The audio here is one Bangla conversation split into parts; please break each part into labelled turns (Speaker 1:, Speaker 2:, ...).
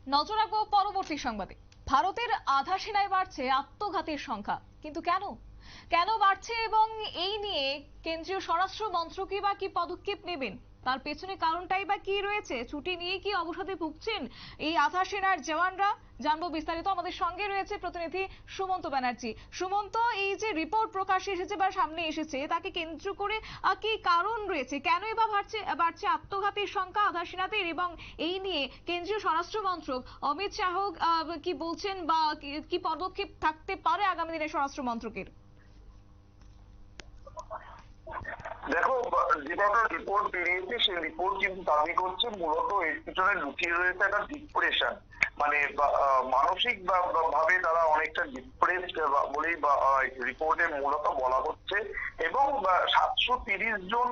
Speaker 1: নজর রাখবো পরবর্তী সংবাদে। ভারতের আধা সেনায় বাড়ছে আত্মঘাতীর সংখ্যা, কিন্তু কেন কেন বাড়ছে এবং এই নিয়ে কেন্দ্রীয় স্বরাষ্ট্র মন্ত্রকই বা কি পদক্ষেপ নেবেন, তার পেছনে কারণটাই বা কি রয়েছে, ছুটি নিয়ে কি অবসাদে ভুগছেন এই আধা সেনার জওয়ানরা, জানবো বিস্তারিত। আমাদের সঙ্গে রয়েছে প্রতিনিধি সুমন্ত ব্যানার্জি। সুমন্ত, এই যে রিপোর্ট প্রকাশ্যে এসেছে বা সামনে এসেছে, তাকে কেন্দ্র করে কি কারণ রয়েছে, কেনই বা বাড়ছে আত্মঘাতীর সংখ্যা আধা সেনাদের, এবং এই নিয়ে কেন্দ্রীয় স্বরাষ্ট্র মন্ত্রক অমিত শাহ কি বলছেন বা কি পদক্ষেপ থাকতে পারে আগামী দিনে স্বরাষ্ট্র মন্ত্রকের?
Speaker 2: দেখো, যেটা একটা রিপোর্ট বেরিয়েছে সেই রিপোর্ট কিন্তু দাবি করছে মূলত এর পিছনে লুকিয়ে রয়েছে একটা ডিপ্রেশন। মানে মানসিক ভাবে তারা অনেকটা ডিপ্রেসড বলেই রিপোর্টে মূলত বলা হচ্ছে। এবং 730 জন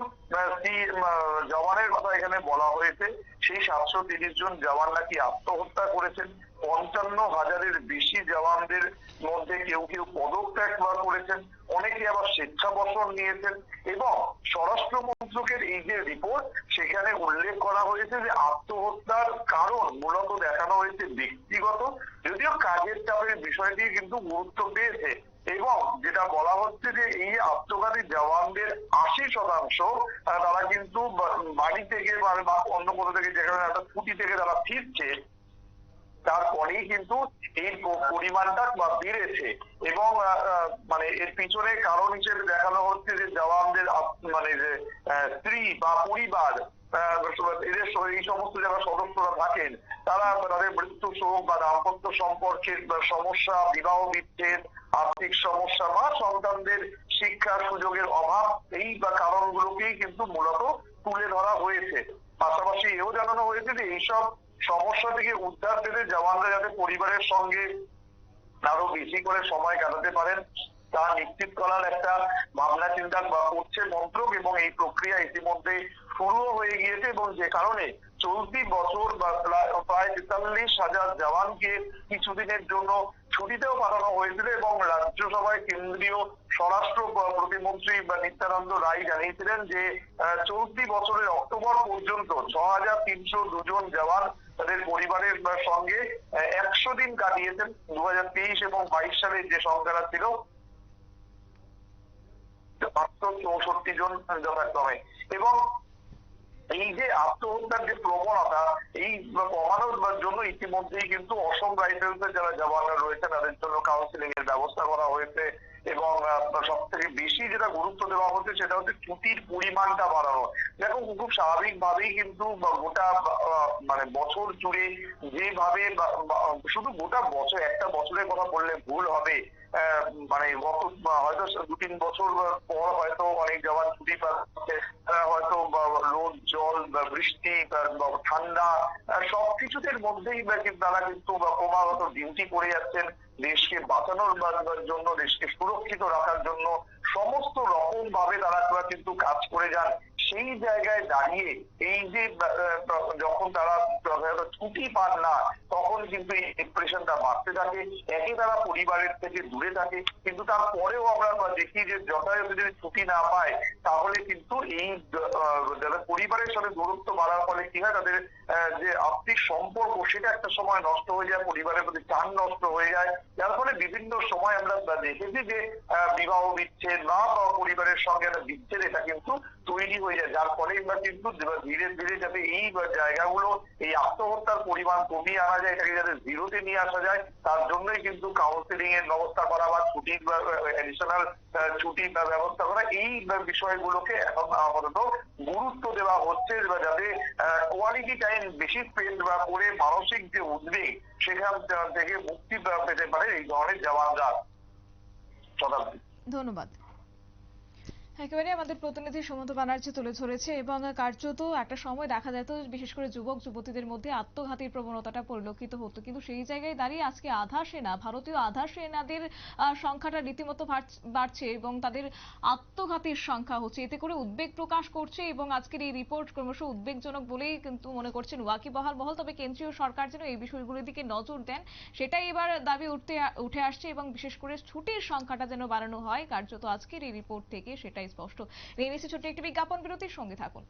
Speaker 2: জওয়ানের কথা এখানে বলা হয়েছে। সেই 730 জন জওয়ান নাকি আত্মহত্যা করেছেন। 55,000-এর বেশি জওয়ানদের মধ্যে কেউ কেউ পদত্যাগ করেছেন, অনেকে আবার স্বেচ্ছাবসর নিয়েছেন। এবং স্বরাষ্ট্র মন্ত্রকের এই যে রিপোর্ট, সেখানে উল্লেখ করা হয়েছে যে আত্মহত্যার কারণ মূলত দেখানো হয়েছে ব্যক্তিগত, যদিও কাজের চাপের বিষয়টি কিন্তু গুরুত্ব পেয়েছে। এবং যেটা বলা হচ্ছে যে এই আত্মঘাতী জওয়ানদের 80% তারা কিন্তু বাড়ি থেকে বা অন্য কোথাও থেকে, যেখানে একটা ছুটি থেকে তারা ফিরছে, তারপরেই কিন্তু এই পরিমাণটা বেড়েছে। এবং মানে এর পিছনে কারণ হিসেবে দেখানো হচ্ছে যে জওয়ানদের মানে যে স্ত্রী বা পরিবার, এদের এই সমস্ত যারা সদস্যরা থাকেন, তারা তাদের মৃত্যু শোক বা দাম্পত্য সম্পর্কের সমস্যা, বিবাহ বিচ্ছেদ, আর্থিক সমস্যা বা সন্তানদের শিক্ষার সুযোগের অভাব, এই কারণগুলোকেই কিন্তু মূলত তুলে ধরা হয়েছে। পাশাপাশি এও জানানো হয়েছে যে এইসব সমস্যা থেকে উদ্ধার পেতে জওয়ানরা যাতে পরিবারের সঙ্গে আরো বেশি করে সময় কাটাতে পারেন তা নিশ্চিত করার একটা ভাবনা চিন্তা করছে মন্ত্রক। এবং এই প্রক্রিয়া ইতিমধ্যে শুরুও হয়ে গিয়েছে, এবং যে কারণে চলতি বছর প্রায় 43,000 জওয়ানকে কিছুদিনের জন্য ছুটিতেও পাঠানো হয়েছিল। এবং রাজ্যসভায় কেন্দ্রীয় স্বরাষ্ট্র প্রতিমন্ত্রী নিত্যানন্দ রায় জানিয়েছিলেন যে চলতি বছরের অক্টোবর পর্যন্ত 6,302 জন জওয়ান তাদের পরিবারের সঙ্গে 100 দিন কাটিয়েছেন। 2023 এবং 22 সালের যে সংখ্যাটা ছিল মাত্র 64 জন যথাক্রমে। এবং এই যে আত্মহত্যার যে প্রবণতা, এই কমানোর জন্য ইতিমধ্যেই কিন্তু অসম রাইফেলসের যারা জওয়ানরা রয়েছে তাদের জন্য কাউন্সিলিং এর ব্যবস্থা করা হয়েছে। এবং সব থেকে বেশি যেটা গুরুত্ব দেওয়া হচ্ছে সেটা হচ্ছে ছুটির পরিমাণটা বাড়ানো। দেখো, খুব স্বাভাবিক ভাবেই কিন্তু গোটা মানে বছর জুড়ে যেভাবে শুধু গোটা বছর, একটা বছরের কথা বললে ভুল হবে, মানে গত হয়তো 2-3 বছর পর হয়তো অনেক জওয়ান ছুটি পাচ্ছে, হয়তো রোদ জল বৃষ্টি ঠান্ডা সবকিছুদের মধ্যেই তারা কিন্তু ক্রমাগত ডিউটি করে যাচ্ছেন দেশকে বাঁচানোর জন্য, দেশকে সুরক্ষিত রাখার জন্য। সমস্ত রকম ভাবে তারা কিন্তু কাজ করে যান। সেই জায়গায় দাঁড়িয়ে এই যে যখন তারা ছুটি পান না, তখন কিন্তু এই ডিপ্রেশনটা বাড়তে থাকে। একে তারা পরিবারের থেকে দূরে থাকে, কিন্তু তারপরেও আমরা দেখি যে যথাযথ যদি ছুটি না পায়, তাহলে কিন্তু এই যাদের পরিবারের সাথে দূরত্ব বাড়ার ফলে কি হয়, তাদের যে আর্থিক সম্পর্ক সেটা একটা সময় নষ্ট হয়ে যায়, পরিবারের প্রতি টান নষ্ট হয়ে যায়। যার ফলে বিভিন্ন সময় আমরা দেখেছি যে বিবাহ বিচ্ছেদ বা পরিবারের সঙ্গে একটা বিচ্ছেদ এটা কিন্তু তৈরি হয়ে যায়। যার ফলে আমরা কিন্তু ধীরে ধীরে যাতে এই জায়গাগুলো, এই আত্মহত্যার পরিমাণ কমিয়ে আনা যায়, এটাকে যাতে জিরোতে নিয়ে আসা যায়, তার জন্যই কিন্তু কাউন্সিলিং এর ব্যবস্থা করা বা ছুটির এডিশনাল ছুটির ব্যবস্থা করা, এই বিষয়গুলোকে এখন আপাতত গুরুত্ব দেওয়া হচ্ছে, যাতে কোয়ালিটি টাইম বেশি স্পেন্ড করে মানসিক যে উদ্বেগ সেখান থেকে মুক্তি পেতে পারে এই ধরনের জওয়ানরা। শতাব্দী,
Speaker 1: ধন্যবাদ। একেবারে আমাদের প্রতিনিধি সুমন্ত ব্যানার্জি তুলে ধরেছে, এবং কার্যত একটা সময় দেখা যেত বিশেষ করে যুবক যুবতীদের মধ্যে আত্মঘাতীর প্রবণতাটা পরিলক্ষিত হতো, কিন্তু সেই জায়গায় দাঁড়িয়ে আজকে আধা সেনা, ভারতীয় আধা সেনাদের সংখ্যাটা রীতিমতো বাড়ছে এবং তাদের আত্মঘাতীর সংখ্যা হচ্ছে, এতে করে উদ্বেগ প্রকাশ করছে। এবং আজকের এই রিপোর্ট ক্রমশ উদ্বেগজনক বলেই কিন্তু মনে করছেন ওয়াকিবহাল মহল। তবে কেন্দ্রীয় সরকার যেন এই বিষয়গুলোর দিকে নজর দেন, সেটাই এবার দাবি উঠে আসছে, এবং বিশেষ করে ছুটির সংখ্যাটা যেন বাড়ানো হয় কার্যত আজকের এই রিপোর্ট থেকে সেটাই স্পষ্ট। নিয়ে নিচ্ছি ছোট্ট একটি বিজ্ঞাপন বিরতির, সঙ্গে থাকুন।